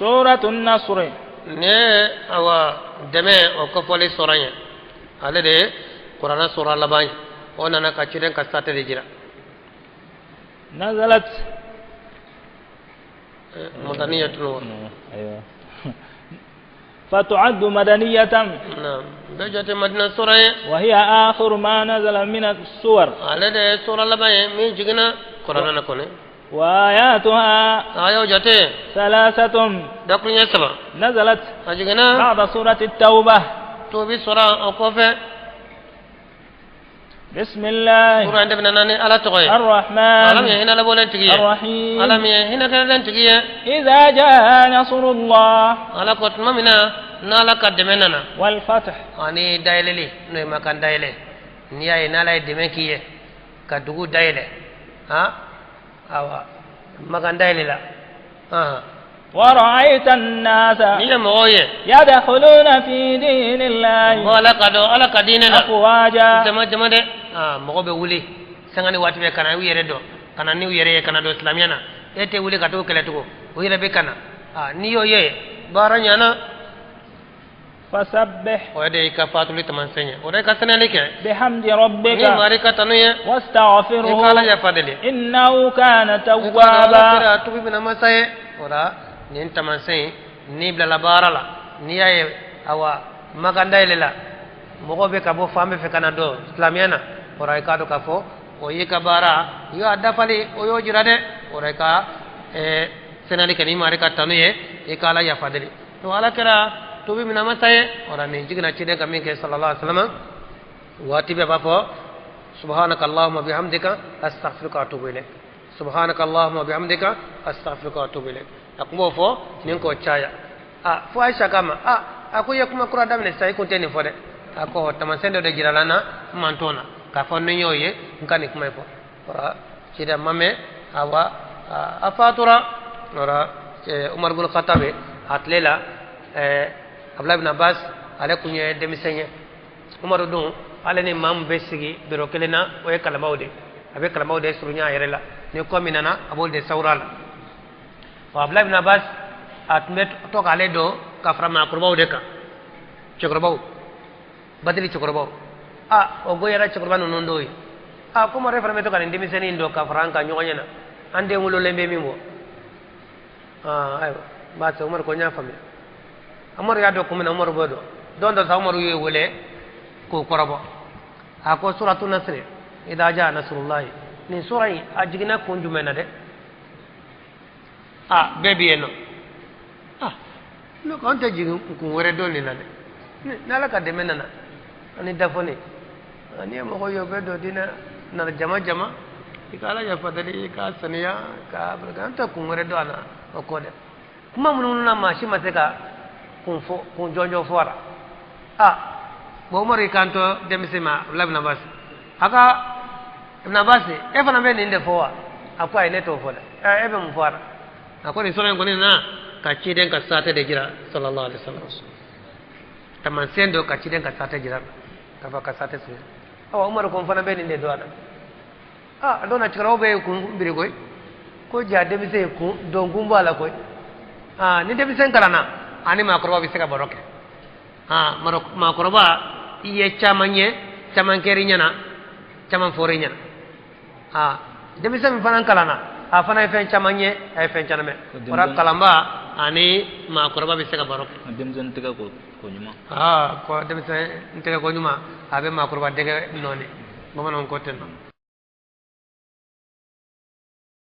سورة النصر ne awa deme o ko foli soranya ale de qur'ana sura laban ona na ka ciren ka sate de jira نزلت madaniyatun أيوة فتعد مدنية نعم بجت مدينة سورة وهي آخر ما نزل من السور على ده سورة لباي من جينا قرآن نكونه وآياتها آية جته 3 دكتور يسمع نزلت أجينا بعد سورة التوبة توبي سورة أكوفة بسم الله سورة عندنا ناني على تقوي الرحمن على مين هنا لبولن تجيه الرحيم على مين هنا كذا تجيه إذا جاء نصر الله على كت ما منا نالا كدمنا والفتح أني دايللي نوي ما كان دايله نيا نالا دمكيه كدوغو دايله ها أو ما كان دايله لا ورأيت الناس يدخلون في دين الله ولا كديننا أفواجا جما ده مغو بولي سانغاني واتي be kana wiyere do kana ni wiyere kana do islamiyana ete wuli ka to kele to wiyere be kana ni yo ye baranyana فسبح ودي كفاتو لتمنسني ودي كسنالك بحمد ربك ني ماريكا تنوي واستغفره قال يا فادلي إنه كان توابا تو بنا مساي ورا نين تمنسي ني بلا لبارلا ني اي اوا مغاندايلا مغو be kabo fambe fe kana do islamiyana ora ka do kafo o yi kabara yo adafali o yo jirade ora ka senali kani marika tanuye e kala ya fadeli to ala kara to bi mina masaye ora ne jigna cide kam ke sallallahu alaihi wasallam wati be bafo subhanaka allahumma bihamdika astaghfiruka wa atubu ilayk subhanaka allahumma bihamdika astaghfiruka wa atubu ilayk akmo fo nin ko chaya fo aisha kama akuye kuma kura damne sai ko teni fo de ako tamasendo de jiralana mantona ka fo no yoye ngani kuma fo ora cide mame awa afatura ora umar bin khattab atlela Abdullah ibn Abbas ale kunye demisenye Umar dun ale ni mam besigi biro kelena o e kalamawde abe kalamawde surunya yerela ni ko minana abolde sawrala wa Abdullah ibn Abbas atmet to kale do kafra ma kurbawde ka chokrobaw badri chokrobaw o goyara chokrobanu non doyi ko mo refra to kan demiseni ndo kafra anka nyonyena ande ngulo lembe mimo ayo ba so Umar ko nya fami Umar ya do kuma Umar bodo don da Umar yoy wole ko korabo ako suratul nasr idha jaa nasrullah ni surai ajigina kunjumena de bebi eno no konta jigin ku wore do ni nade nala ka de menana ani dafoni ani mo ko yo bedo dina na jama ikala ya fadali ka saniya ka braganta ku wore do ana ko de kuma mun na ma shi maseka kun jonjo fora bo mari kanto demisema labna bas aka ibn abbas e fana be ninde fowa akwa ine to fola e be mu fora akoni sona ngoni na ka ciden ka sate de jira sallallahu alaihi wasallam taman sendo ka ciden ka sate jira ka fa ka sate su awa umar ko fana be ninde do ada adona chikaro be kun biri koy ko ja demise ko don gumbala koy ni demise kalana ani makroba bisa ka baroke makroba iye chamanye chamankerinya na chaman forinya demisa mi fanan kalana afana fen chamanye ay fen chaname ora kalamba ani makroba bisa ka baroke demisa ntega ko nyuma ko demisa ntega ko nyuma abe makroba dege noni mama non ko tenno